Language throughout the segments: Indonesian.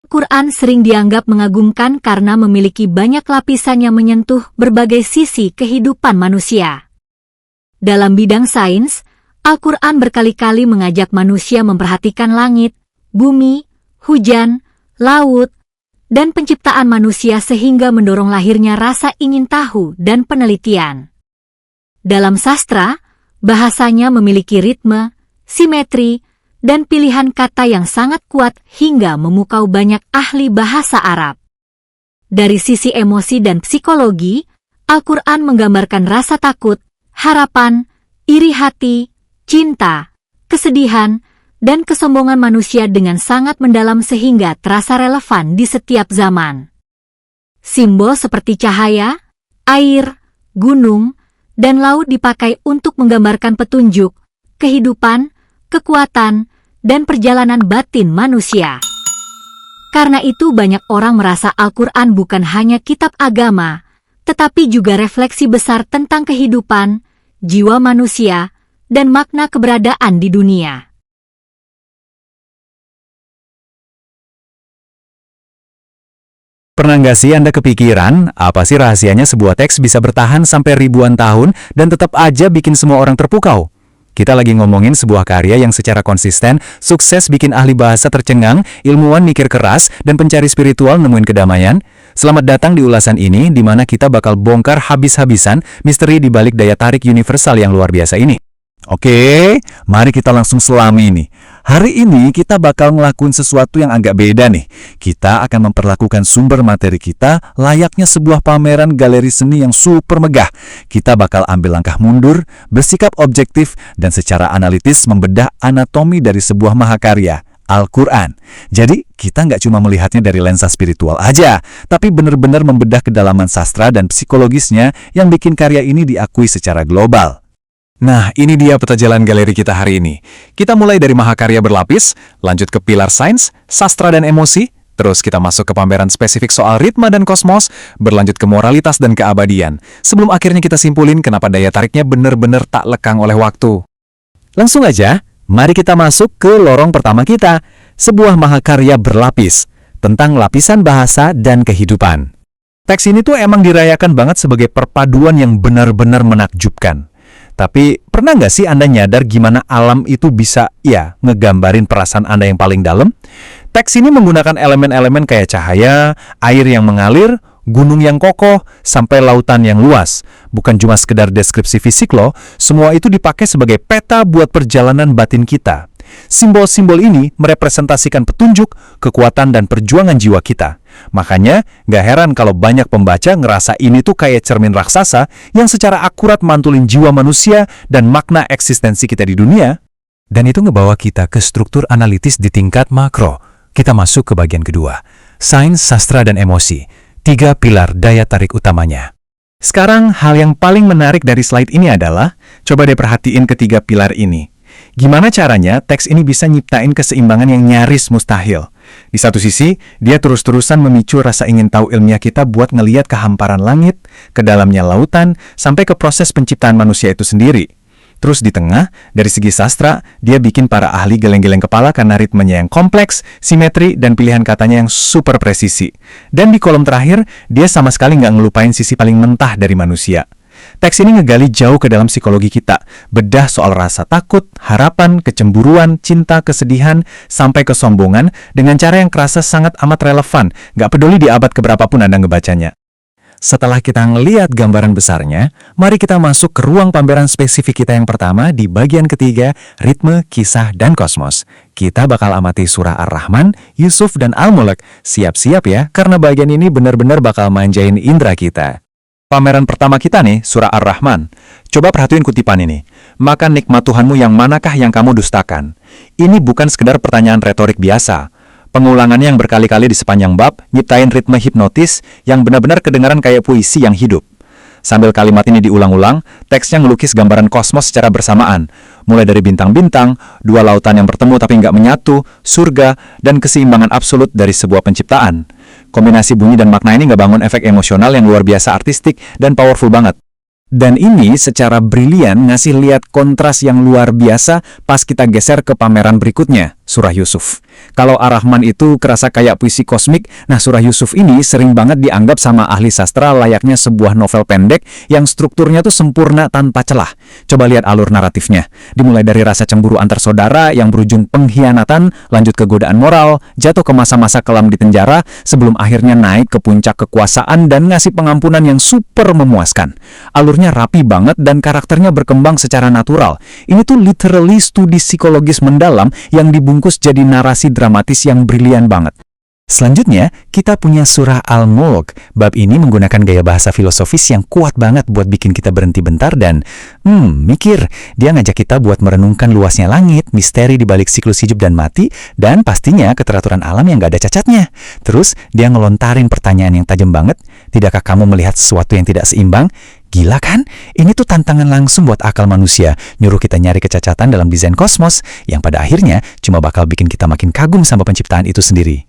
Al-Quran sering dianggap mengagumkan karena memiliki banyak lapisan yang menyentuh berbagai sisi kehidupan manusia. Dalam bidang sains, Al-Quran berkali-kali mengajak manusia memperhatikan langit, bumi, hujan, laut, dan penciptaan manusia sehingga mendorong lahirnya rasa ingin tahu dan penelitian. Dalam sastra, bahasanya memiliki ritme, simetri, dan pilihan kata yang sangat kuat hingga memukau banyak ahli bahasa Arab. Dari sisi emosi dan psikologi, Al-Quran menggambarkan rasa takut, harapan, iri hati, cinta, kesedihan, dan kesombongan manusia dengan sangat mendalam sehingga terasa relevan di setiap zaman. Simbol seperti cahaya, air, gunung, dan laut dipakai untuk menggambarkan petunjuk, kehidupan, kekuatan, dan perjalanan batin manusia. Karena itu banyak orang merasa Al-Quran bukan hanya kitab agama, tetapi juga refleksi besar tentang kehidupan, jiwa manusia, dan makna keberadaan di dunia. Pernah nggak sih Anda kepikiran, apa sih rahasianya sebuah teks bisa bertahan sampai ribuan tahun dan tetap aja bikin semua orang terpukau? Kita lagi ngomongin sebuah karya yang secara konsisten, sukses bikin ahli bahasa tercengang, ilmuwan mikir keras, dan pencari spiritual nemuin kedamaian. Selamat datang di ulasan ini, di mana kita bakal bongkar habis-habisan misteri di balik daya tarik universal yang luar biasa ini. Oke, mari kita langsung selami nih. Hari ini kita bakal ngelakuin sesuatu yang agak beda nih. Kita akan memperlakukan sumber materi kita layaknya sebuah pameran galeri seni yang super megah. Kita bakal ambil langkah mundur, bersikap objektif, dan secara analitis membedah anatomi dari sebuah mahakarya, Al-Quran. Jadi, kita nggak cuma melihatnya dari lensa spiritual aja, tapi benar-benar membedah kedalaman sastra dan psikologisnya yang bikin karya ini diakui secara global. Nah, ini dia peta jalan galeri kita hari ini. Kita mulai dari mahakarya berlapis, lanjut ke pilar sains, sastra dan emosi, terus kita masuk ke pameran spesifik soal ritma dan kosmos, berlanjut ke moralitas dan keabadian, sebelum akhirnya kita simpulin kenapa daya tariknya benar-benar tak lekang oleh waktu. Langsung aja, mari kita masuk ke lorong pertama kita, sebuah mahakarya berlapis, tentang lapisan bahasa dan kehidupan. Teks ini tuh emang dirayakan banget sebagai perpaduan yang benar-benar menakjubkan. Tapi pernah nggak sih Anda nyadar gimana alam itu bisa, ngegambarin perasaan Anda yang paling dalam? Teks ini menggunakan elemen-elemen kayak cahaya, air yang mengalir, gunung yang kokoh, sampai lautan yang luas. Bukan cuma sekedar deskripsi fisik loh, semua itu dipakai sebagai peta buat perjalanan batin kita. Simbol-simbol ini merepresentasikan petunjuk, kekuatan, dan perjuangan jiwa kita. Makanya, nggak heran kalau banyak pembaca ngerasa ini tuh kayak cermin raksasa yang secara akurat mantulin jiwa manusia dan makna eksistensi kita di dunia. Dan itu ngebawa kita ke struktur analitis di tingkat makro. Kita masuk ke bagian kedua, sains, sastra, dan emosi. 3 pilar daya tarik utamanya. Sekarang, hal yang paling menarik dari slide ini adalah, coba deh perhatiin ketiga pilar ini. Gimana caranya teks ini bisa nyiptain keseimbangan yang nyaris mustahil? Di satu sisi, dia terus-terusan memicu rasa ingin tahu ilmiah kita buat ngeliat ke hamparan langit, ke dalamnya lautan, sampai ke proses penciptaan manusia itu sendiri. Terus di tengah, dari segi sastra, dia bikin para ahli geleng-geleng kepala karena ritmenya yang kompleks, simetri, dan pilihan katanya yang super presisi. Dan di kolom terakhir, dia sama sekali nggak ngelupain sisi paling mentah dari manusia. Teks ini ngegali jauh ke dalam psikologi kita, bedah soal rasa takut, harapan, kecemburuan, cinta, kesedihan, sampai kesombongan dengan cara yang kerasa sangat amat relevan, nggak peduli di abad keberapapun Anda ngebacanya. Setelah kita ngeliat gambaran besarnya, mari kita masuk ke ruang pameran spesifik kita yang pertama di bagian ketiga, ritme, kisah, dan kosmos. Kita bakal amati surah Ar-Rahman, Yusuf, dan Al-Mulk. Siap-siap ya, karena bagian ini benar-benar bakal manjain indera kita. Pameran pertama kita nih, surah Ar-Rahman. Coba perhatiin kutipan ini. Maka nikmat Tuhanmu yang manakah yang kamu dustakan? Ini bukan sekedar pertanyaan retorik biasa. Pengulangannya yang berkali-kali di sepanjang bab, nyiptain ritme hipnotis yang benar-benar kedengaran kayak puisi yang hidup. Sambil kalimat ini diulang-ulang, teksnya ngelukis gambaran kosmos secara bersamaan. Mulai dari bintang-bintang, 2 lautan yang bertemu tapi nggak menyatu, surga, dan keseimbangan absolut dari sebuah penciptaan. Kombinasi bunyi dan makna ini nggak bangun efek emosional yang luar biasa artistik dan powerful banget. Dan ini secara brilian ngasih lihat kontras yang luar biasa pas kita geser ke pameran berikutnya, Surah Yusuf. Kalau Ar-Rahman itu kerasa kayak puisi kosmik, nah Surah Yusuf ini sering banget dianggap sama ahli sastra layaknya sebuah novel pendek yang strukturnya tuh sempurna tanpa celah. Coba lihat alur naratifnya. Dimulai dari rasa cemburu antar saudara yang berujung pengkhianatan, lanjut ke godaan moral, jatuh ke masa-masa kelam di penjara, sebelum akhirnya naik ke puncak kekuasaan dan ngasih pengampunan yang super memuaskan. Alurnya rapi banget dan karakternya berkembang secara natural. Ini tuh literally studi psikologis mendalam yang dibungkus jadi narasi dramatis yang brilian banget. Selanjutnya, kita punya surah Al-Mulk. Bab ini menggunakan gaya bahasa filosofis yang kuat banget buat bikin kita berhenti bentar dan mikir. Dia ngajak kita buat merenungkan luasnya langit, misteri di balik siklus hidup dan mati, dan pastinya keteraturan alam yang gak ada cacatnya. Terus, dia ngelontarin pertanyaan yang tajam banget. Tidakkah kamu melihat sesuatu yang tidak seimbang? Gila kan? Ini tuh tantangan langsung buat akal manusia, nyuruh kita nyari kecacatan dalam desain kosmos, yang pada akhirnya cuma bakal bikin kita makin kagum sama penciptaan itu sendiri.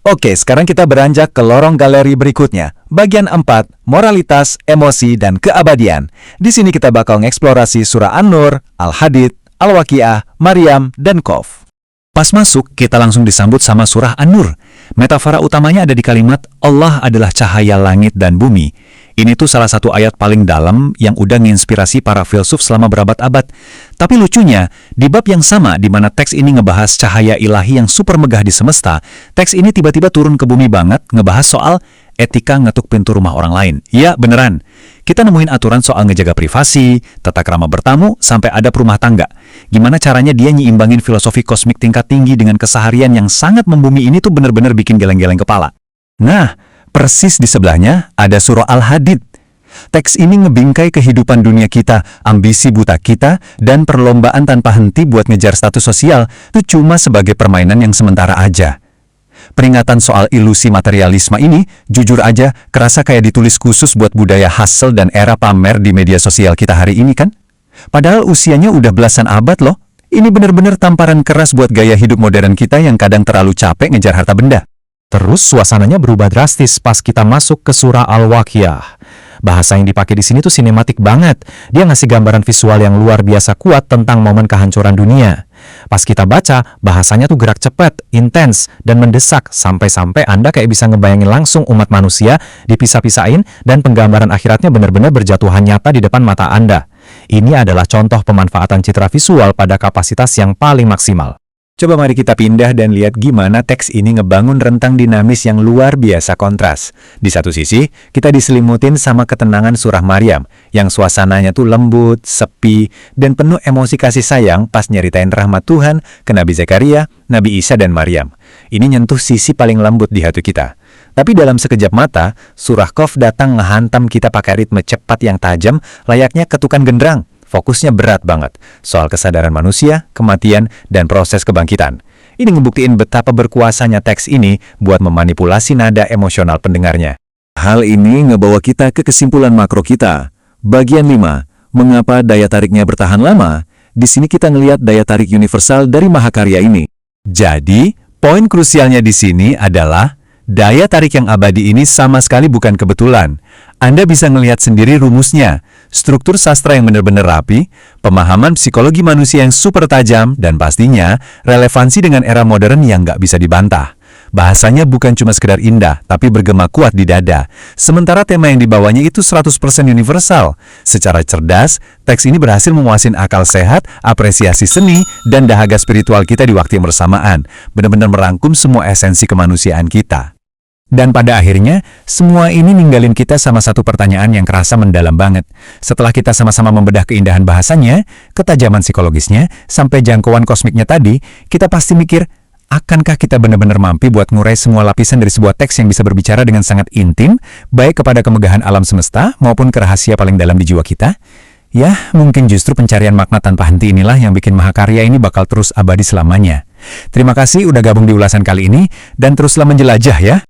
Oke, sekarang kita beranjak ke lorong galeri berikutnya. Bagian 4, moralitas, emosi, dan keabadian. Di sini kita bakal mengeksplorasi surah An-Nur, Al-Hadid, Al-Waqiah, Maryam, dan Qaf. Pas masuk, kita langsung disambut sama surah An-Nur. Metafora utamanya ada di kalimat Allah adalah cahaya langit dan bumi. Ini tuh salah satu ayat paling dalam yang udah nginspirasi para filsuf selama berabad-abad. Tapi lucunya, di bab yang sama di mana teks ini ngebahas cahaya ilahi yang super megah di semesta, teks ini tiba-tiba turun ke bumi banget ngebahas soal etika ngetuk pintu rumah orang lain. Ya, beneran. Kita nemuin aturan soal ngejaga privasi, tata krama bertamu, sampai adab rumah tangga. Gimana caranya dia nyiimbangin filosofi kosmik tingkat tinggi dengan keseharian yang sangat membumi ini tuh bener-bener bikin geleng-geleng kepala. Nah, persis di sebelahnya ada surah Al-Hadid. Teks ini ngebingkai kehidupan dunia kita, ambisi buta kita, dan perlombaan tanpa henti buat ngejar status sosial itu cuma sebagai permainan yang sementara aja. Peringatan soal ilusi materialisme ini, jujur aja, kerasa kayak ditulis khusus buat budaya hustle dan era pamer di media sosial kita hari ini kan? Padahal usianya udah belasan abad loh. Ini bener-bener tamparan keras buat gaya hidup modern kita yang kadang terlalu capek ngejar harta benda. Terus suasananya berubah drastis pas kita masuk ke surah Al-Waqiah. Bahasa yang dipakai di sini tuh sinematik banget. Dia ngasih gambaran visual yang luar biasa kuat tentang momen kehancuran dunia. Pas kita baca, bahasanya tuh gerak cepat, intens, dan mendesak sampai-sampai Anda kayak bisa ngebayangin langsung umat manusia dipisah-pisahin dan penggambaran akhiratnya benar-benar berjatuhan nyata di depan mata Anda. Ini adalah contoh pemanfaatan citra visual pada kapasitas yang paling maksimal. Coba mari kita pindah dan lihat gimana teks ini ngebangun rentang dinamis yang luar biasa kontras. Di satu sisi, kita diselimutin sama ketenangan surah Maryam, yang suasananya tuh lembut, sepi, dan penuh emosi kasih sayang pas nyeritain rahmat Tuhan ke Nabi Zakaria, Nabi Isa, dan Maryam. Ini nyentuh sisi paling lembut di hati kita. Tapi dalam sekejap mata, surah Qaf datang ngehantam kita pakai ritme cepat yang tajam, layaknya ketukan genderang. Fokusnya berat banget, soal kesadaran manusia, kematian, dan proses kebangkitan. Ini ngebuktiin betapa berkuasanya teks ini buat memanipulasi nada emosional pendengarnya. Hal ini ngebawa kita ke kesimpulan makro kita. Bagian 5, mengapa daya tariknya bertahan lama? Di sini kita ngelihat daya tarik universal dari mahakarya ini. Jadi, poin krusialnya di sini adalah daya tarik yang abadi ini sama sekali bukan kebetulan. Anda bisa ngelihat sendiri rumusnya, struktur sastra yang benar-benar rapi, pemahaman psikologi manusia yang super tajam, dan pastinya relevansi dengan era modern yang nggak bisa dibantah. Bahasanya bukan cuma sekedar indah, tapi bergema kuat di dada. Sementara tema yang dibawanya itu 100% universal. Secara cerdas, teks ini berhasil memuasin akal sehat, apresiasi seni, dan dahaga spiritual kita di waktu yang bersamaan. Benar-benar merangkum semua esensi kemanusiaan kita. Dan pada akhirnya, semua ini ninggalin kita sama satu pertanyaan yang kerasa mendalam banget. Setelah kita sama-sama membedah keindahan bahasanya, ketajaman psikologisnya, sampai jangkauan kosmiknya tadi, kita pasti mikir, akankah kita benar-benar mampu buat ngurai semua lapisan dari sebuah teks yang bisa berbicara dengan sangat intim, baik kepada kemegahan alam semesta maupun ke rahasia paling dalam di jiwa kita? Ya, mungkin justru pencarian makna tanpa henti inilah yang bikin mahakarya ini bakal terus abadi selamanya. Terima kasih udah gabung di ulasan kali ini, dan teruslah menjelajah ya.